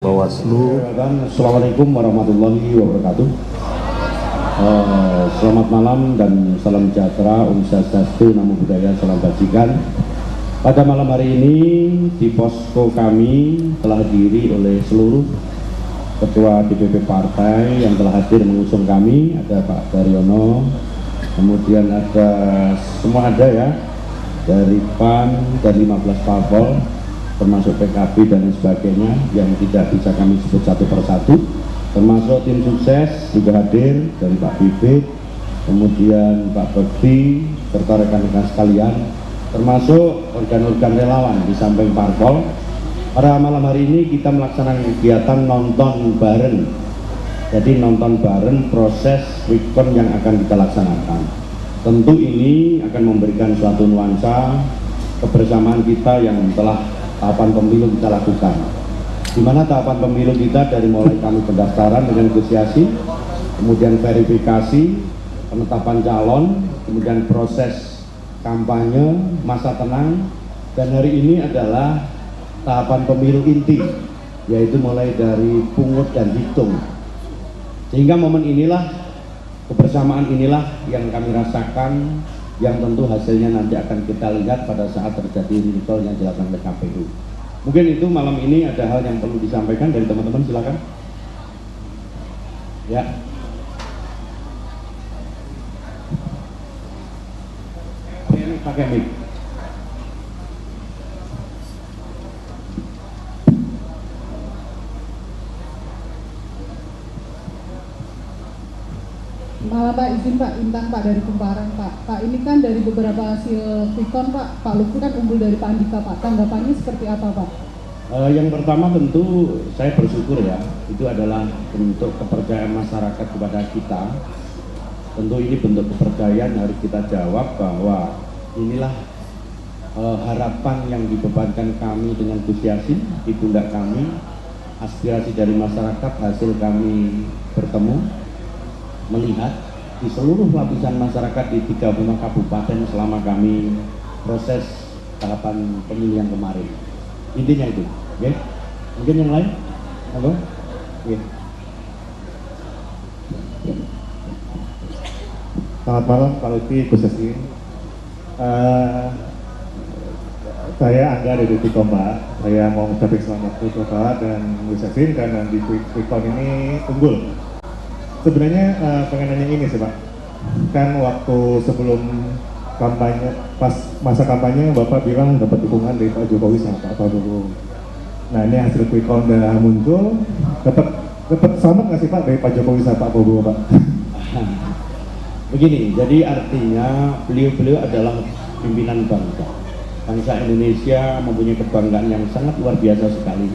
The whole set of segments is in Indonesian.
Bawaslu. Assalamualaikum warahmatullahi wabarakatuh. Selamat malam dan salam sejahtera, Om Swastiastu, Namo Buddhaya, salam kebajikan. Pada malam hari ini di posko kami telah dihadiri oleh seluruh ketua DPP partai yang telah hadir mengusung kami. Ada Pak Daryono, kemudian ada semua ada ya, dari PAN dan 15 parpol, termasuk PKB dan lain sebagainya yang tidak bisa kami sebut satu persatu, termasuk tim sukses juga hadir dari Pak Bibit, kemudian Pak Bekti, serta rekan-rekan sekalian, termasuk organ-organ relawan di samping parpol. Pada malam hari ini kita melaksanakan kegiatan nonton bareng. Jadi nonton bareng proses quick-count yang akan kita laksanakan. Tentu ini akan memberikan suatu nuansa kebersamaan kita yang telah tahapan pemilu kita lakukan, di mana tahapan pemilu kita dari mulai kami pendaftaran dengan negosiasi, kemudian verifikasi, penetapan calon, kemudian proses kampanye, masa tenang, dan hari ini adalah tahapan pemilu inti, yaitu mulai dari pungut dan hitung. Sehingga momen inilah, kebersamaan inilah yang kami rasakan, yang tentu hasilnya nanti akan kita lihat pada saat terjadi recall yang dilakukan oleh KPU. Mungkin itu malam ini ada hal yang perlu disampaikan dari teman-teman, silakan. Ya. Ini pakai mic. Malam Pak, izin Pak, Intang Pak dari Kumparan Pak. Pak, ini kan dari beberapa hasil quick-count Pak, Pak Lutfi kan unggul dari Pak Andika Pak. Tanggapannya seperti apa Pak? Yang pertama tentu saya bersyukur ya, itu adalah bentuk kepercayaan masyarakat kepada kita. Tentu ini bentuk kepercayaan harus kita jawab bahwa inilah harapan yang dibebankan kami dengan Gus Yassin di pundak kami, aspirasi dari masyarakat, hasil kami bertemu, melihat di seluruh lapisan masyarakat di 35 kabupaten selama kami proses tahapan pemilihan kemarin. Intinya itu, oke? Mungkin yang lain? Halo? Oke. Selamat malam Pak Lutfi, Gus Yassin. Saya Angga dari Detikom Pak. Saya mau mengucapkan selamat untuk Bapak dan Gus Yassin karena di quick-count ini unggul. Sebenarnya pengen nanya ini sih Pak, kan waktu sebelum kampanye, pas masa kampanye Bapak bilang dapat dukungan dari Pak Jokowi sama Pak Prabowo. Nah ini hasil quick count udah muncul, dapat selamat nggak sih Pak dari Pak Jokowi sama Pak Prabowo Pak? Begini, jadi artinya beliau adalah pimpinan bangsa. Bangsa Indonesia mempunyai kebanggaan yang sangat luar biasa sekali,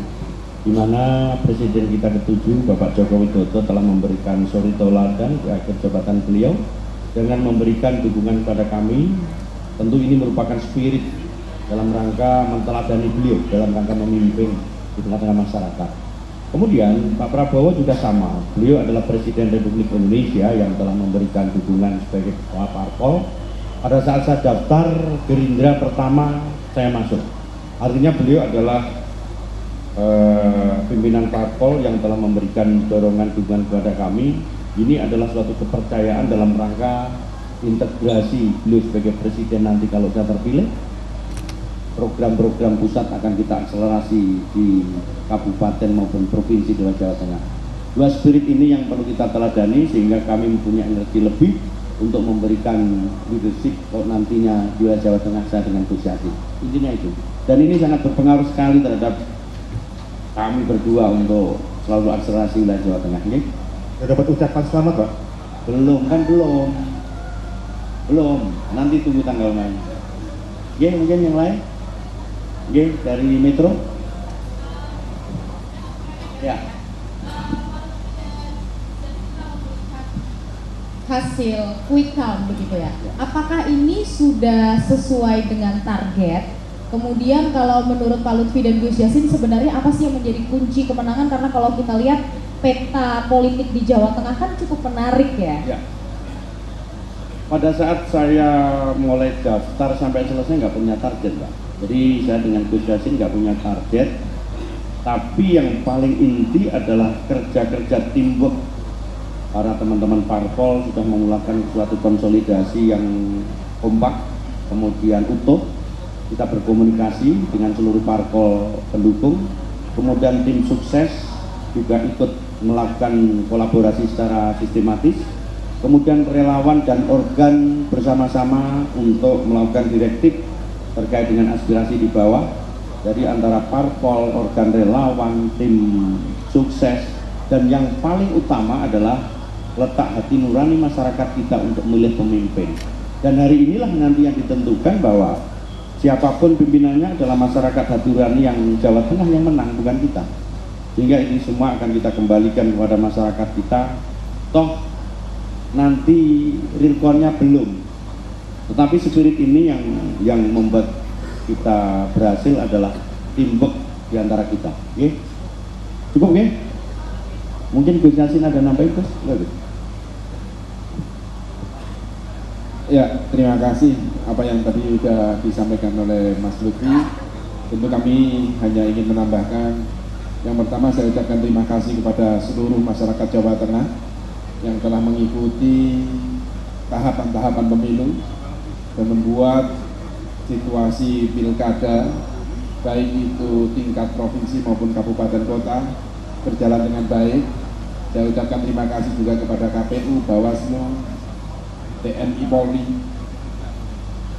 di mana Presiden kita ke-7 Bapak Joko Widodo telah memberikan suri tauladan di akhir jabatan beliau dengan memberikan dukungan kepada kami. Tentu ini merupakan spirit dalam rangka menteladani beliau dalam rangka memimpin di tengah-tengah masyarakat. Kemudian Pak Prabowo juga sama, beliau adalah Presiden Republik Indonesia yang telah memberikan dukungan sebagai ketua parpol. Pada saat saya daftar Gerindra pertama saya masuk, artinya beliau adalah pimpinan parpol yang telah memberikan dorongan dukungan kepada kami. Ini adalah suatu kepercayaan dalam rangka integrasi beliau sebagai presiden nanti kalau saya terpilih. Program-program pusat akan kita akselerasi di kabupaten maupun provinsi di Jawa Tengah. Dua spirit ini yang perlu kita teladani sehingga kami mempunyai energi lebih untuk memberikan leadership kalau nantinya di Jawa Tengah saya dengan Gus Yassin. Intinya itu. Dan ini sangat berpengaruh sekali terhadap kami berdua untuk selalu akselerasi wilayah Jawa Tengah ini. Sudah dapat ucapan selamat Pak? Belum. Nanti tunggu tanggal main. Mungkin yang lain? Dari Metro? Ya. Hasil quick count begitu ya. Apakah ini sudah sesuai dengan target? Kemudian kalau menurut Pak Lutfi dan Gus Yassin sebenarnya apa sih yang menjadi kunci kemenangan? Karena kalau kita lihat peta politik di Jawa Tengah kan cukup menarik ya. Pada saat saya mulai daftar sampai selesai nggak punya target Pak. Jadi saya dengan Gus Yassin nggak punya target. tapi yang paling inti adalah kerja-kerja teamwork. Para teman-teman parpol sudah memulakan suatu konsolidasi yang kompak, kemudian utuh. Kita berkomunikasi dengan seluruh parpol pendukung, kemudian tim sukses juga ikut melakukan kolaborasi secara sistematis, kemudian relawan dan organ bersama-sama untuk melakukan direktif terkait dengan aspirasi di bawah. Jadi antara parpol, organ relawan, tim sukses, dan yang paling utama adalah letak hati nurani masyarakat kita untuk memilih pemimpin. Dan hari inilah nanti yang ditentukan bahwa siapapun pimpinannya adalah masyarakat hati nurani yang Jawa Tengah yang menang, bukan kita. Sehingga ini semua akan kita kembalikan kepada masyarakat kita. Toh nanti realconnya belum, tetapi spirit ini yang membuat kita berhasil adalah teamwork di antara kita. Oke? Cukup ya? Mungkin Gus Yassin ada nambahin, Gus? Ya, terima kasih apa yang tadi sudah disampaikan oleh Mas Lutfi. Tentu kami hanya ingin menambahkan, yang pertama saya ucapkan terima kasih kepada seluruh masyarakat Jawa Tengah yang telah mengikuti tahapan-tahapan pemilu dan membuat situasi pilkada baik itu tingkat provinsi maupun kabupaten kota berjalan dengan baik. Saya ucapkan terima kasih juga kepada KPU, Bawaslu, TNI Polri,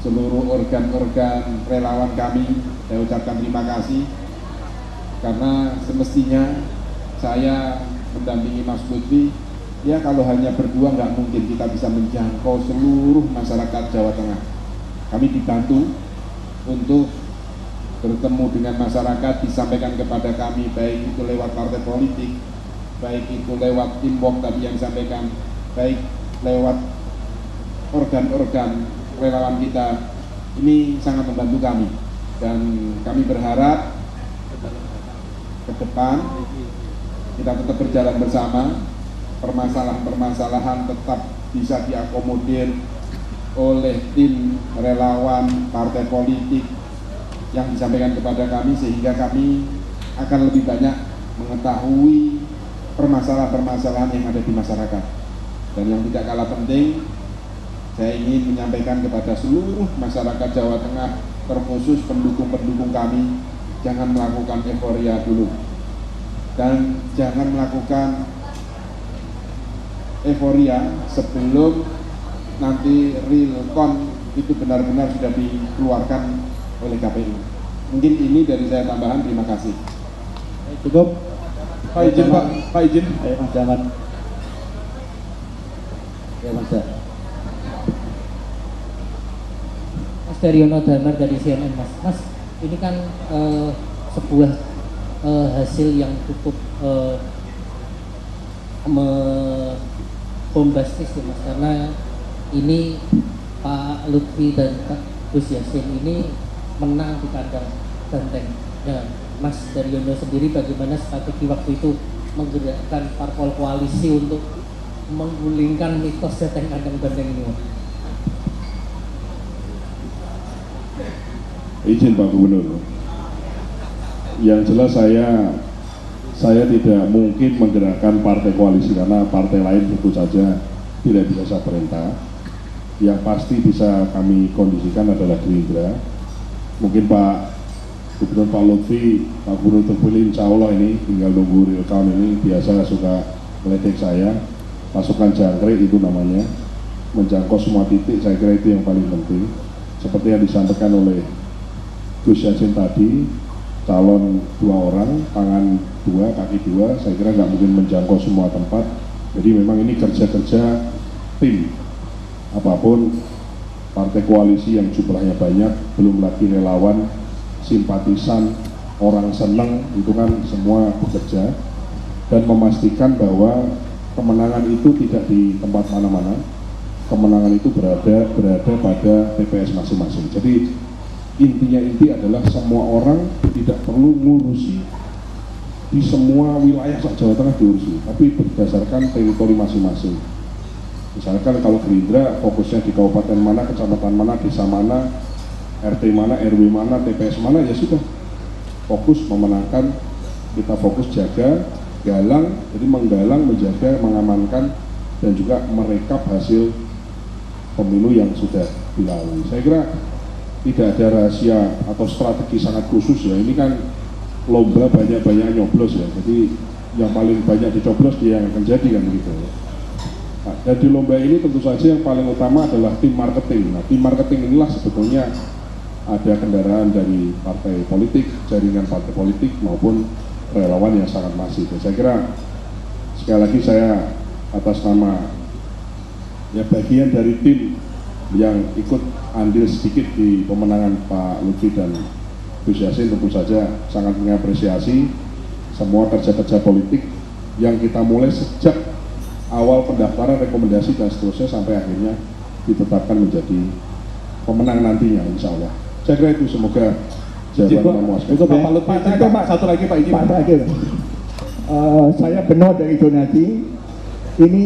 seluruh organ-organ relawan kami. Saya ucapkan terima kasih karena semestinya saya mendampingi Mas Lutfi. Ya kalau hanya berdua nggak mungkin kita bisa menjangkau seluruh masyarakat Jawa Tengah. Kami dibantu untuk bertemu dengan masyarakat, disampaikan kepada kami baik itu lewat partai politik, baik itu lewat teamwork tadi yang disampaikan, baik lewat organ-organ relawan kita. Ini sangat membantu kami dan kami berharap ke depan kita tetap berjalan bersama, permasalahan-permasalahan tetap bisa diakomodir oleh tim relawan partai politik yang disampaikan kepada kami, sehingga kami akan lebih banyak mengetahui permasalahan-permasalahan yang ada di masyarakat. Dan yang tidak kalah penting, saya ingin menyampaikan kepada seluruh masyarakat Jawa Tengah, terkhusus pendukung-pendukung kami, jangan melakukan euforia dulu dan jangan melakukan euforia sebelum nanti realcon itu benar-benar sudah dikeluarkan oleh KPU. Mungkin ini dari saya tambahan. Terima kasih. Cukup. Pak izin, Pak izin. Ayo Mas Jamat. Ya Mas. Mas Daryono Damar dari CNN, Mas. Ini kan sebuah hasil yang cukup bombastis ya Mas, karena ini Pak Lutfi dan Pak Gus Yassin ini menang di kandang banteng. Nah, Mas Daryono sendiri bagaimana strategi waktu itu menggerakkan parpol koalisi untuk menggulingkan mitos seteng kandang banteng ini, Mas? Izin Pak Gubernur, yang jelas saya tidak mungkin menggerakkan partai koalisi karena partai lain tentu saja tidak bisa saya perintah. Yang pasti bisa kami kondisikan adalah Gerindra. Mungkin Pak Gubernur Pak Lutfi, Pak Gubernur terpilih insya Allah ini tinggal nunggu real count. Ini biasa suka meledek saya, pasukan jangkrik itu namanya, menjangkau semua titik. Saya kira itu yang paling penting. Seperti yang disampaikan oleh Gus Yassin tadi, calon 2 orang, tangan 2, kaki 2, saya kira nggak mungkin menjangkau semua tempat. Jadi memang ini kerja-kerja tim. Apapun partai koalisi yang jumlahnya banyak, belum lagi relawan, simpatisan, orang seneng, itu kan semua bekerja dan memastikan bahwa kemenangan itu tidak di tempat mana-mana. Kemenangan itu berada pada TPS masing-masing. Jadi intinya adalah semua orang tidak perlu ngurusi di semua wilayah Jawa Tengah diurusi, tapi berdasarkan teritori masing-masing. Misalkan kalau Gerindra fokusnya di kabupaten mana, kecamatan mana, desa mana, RT mana, RW mana, TPS mana, ya sudah fokus memenangkan kita fokus jaga, galang, jadi menggalang, menjaga, mengamankan, dan juga merekap hasil pemilu yang sudah dilalui. Saya kira tidak ada rahasia atau strategi sangat khusus ya. Ini kan lomba banyak-banyak nyoblos ya. Jadi yang paling banyak dicoblos dia yang akan jadi kan gitu. Nah, dan di lomba ini tentu saja yang paling utama adalah tim marketing. Nah, tim marketing inilah sebetulnya ada kendaraan dari partai politik, jaringan partai politik maupun relawan yang sangat masif. Saya kira sekali lagi saya atas nama ya bagian dari tim yang ikut andil sedikit di pemenangan Pak Lutfi dan Gus Yassin tentu saja sangat mengapresiasi semua kerja-kerja politik yang kita mulai sejak awal pendaftaran, rekomendasi dan seterusnya sampai akhirnya ditetapkan menjadi pemenang nantinya insya Allah. Saya kira itu, semoga jawaban memuaskan. Cukup Pak Lutfi, Pak, satu lagi Pak, Pak terakhir. Saya Beno dari Donasi. Ini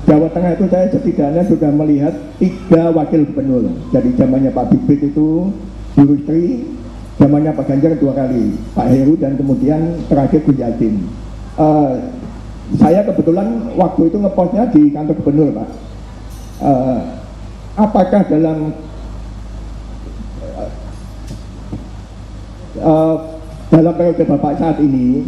Jawa Tengah itu saya setidaknya sudah melihat 3 wakil gubernur. Jadi zamannya Pak Bibit itu, Bu Rusli, zamannya Pak Ganjar 2 kali, Pak Heru, dan kemudian terakhir Gus Yassin. Saya kebetulan waktu itu ngepostnya di kantor gubernur Pak. Apakah dalam periode Bapak saat ini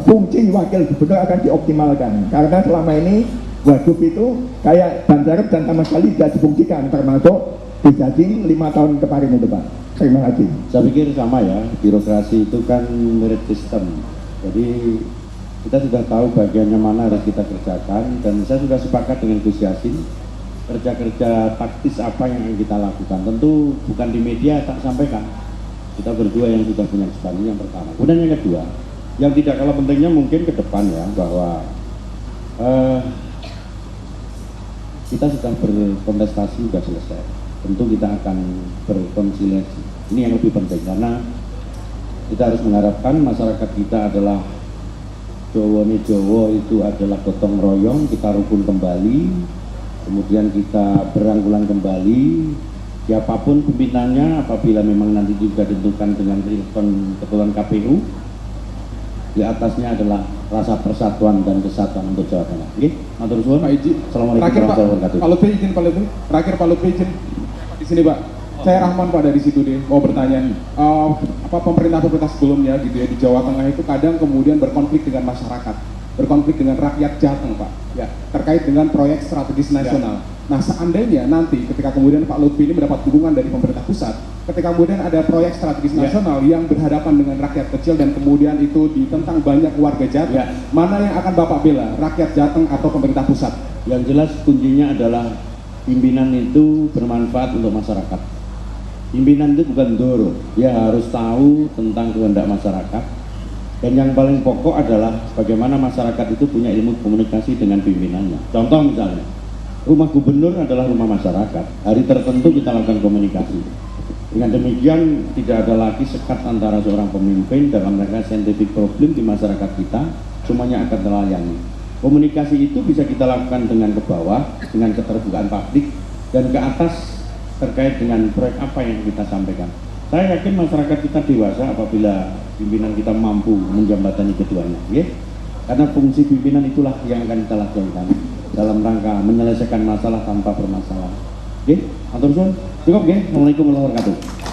fungsi wakil gubernur akan dioptimalkan, karena selama ini Wagup itu kayak Banjarep dan sama sekali tidak difungsikan, termasuk Gus Yassin 5 tahun kemarin itu Pak. Terima kasih. Saya pikir sama ya, birokrasi itu kan merit system. Jadi kita sudah tahu bagiannya mana harus kita kerjakan, dan saya sudah sepakat dengan Gus Yassin kerja-kerja taktis apa yang akan kita lakukan. Tentu bukan di media tak sampaikan. Kita berdua yang sudah punya kesempatan, yang pertama. Kemudian yang kedua, yang tidak kalah pentingnya mungkin ke depan ya, bahwa kita sudah berkontestasi, sudah selesai. Tentu kita akan berkonsiliasi. Ini yang lebih penting, karena kita harus mengharapkan masyarakat kita adalah Jowo itu adalah gotong royong, kita rukun kembali, kemudian kita berangkulan kembali. Siapapun pimpinannya, apabila memang nanti juga ditentukan dengan keputusan KPU, di atasnya adalah rasa persatuan dan kesatuan untuk Jawa Tengah. Oke, matur suwun. Pak Iji, Assalamualaikum terakhir Pak, warahmatullahi wabarakatuh. Pak Lutfi izin, Pak Lutfi. Terakhir Pak Lutfi izin di sini Pak. Saya Rahman Pak dari situ deh, mau bertanya. Apa pemerintah sebelumnya gitu ya di Jawa Tengah itu kadang kemudian berkonflik dengan masyarakat, berkonflik dengan rakyat Jateng Pak, ya terkait dengan proyek strategis nasional. Ya. Nah seandainya nanti ketika kemudian Pak Lutfi ini mendapat dukungan dari pemerintah pusat, ketika kemudian ada proyek strategis nasional yang berhadapan dengan rakyat kecil dan kemudian itu ditentang banyak warga Jateng, mana yang akan Bapak bela, rakyat Jateng atau pemerintah pusat? Yang jelas kuncinya adalah pimpinan itu bermanfaat untuk masyarakat. Pimpinan itu bukan doro, dia harus tahu tentang kehendak masyarakat. Dan yang paling pokok adalah bagaimana masyarakat itu punya ilmu komunikasi dengan pimpinannya. Contoh misalnya, rumah gubernur adalah rumah masyarakat. Hari tertentu kita lakukan komunikasi. Dengan demikian tidak ada lagi sekat antara seorang pemimpin dalam rangka scientific problem di masyarakat kita, semuanya akan terlayani. Komunikasi itu bisa kita lakukan dengan ke bawah, dengan keterbukaan publik, dan ke atas terkait dengan proyek apa yang kita sampaikan. Saya yakin masyarakat kita dewasa apabila pimpinan kita mampu menjembatani keduanya, ya? Karena fungsi pimpinan itulah yang akan kita lakukan dalam rangka menyelesaikan masalah tanpa bermasalah. Oke, atur suwun. Cukup, ya. Assalamualaikum warahmatullahi wabarakatuh.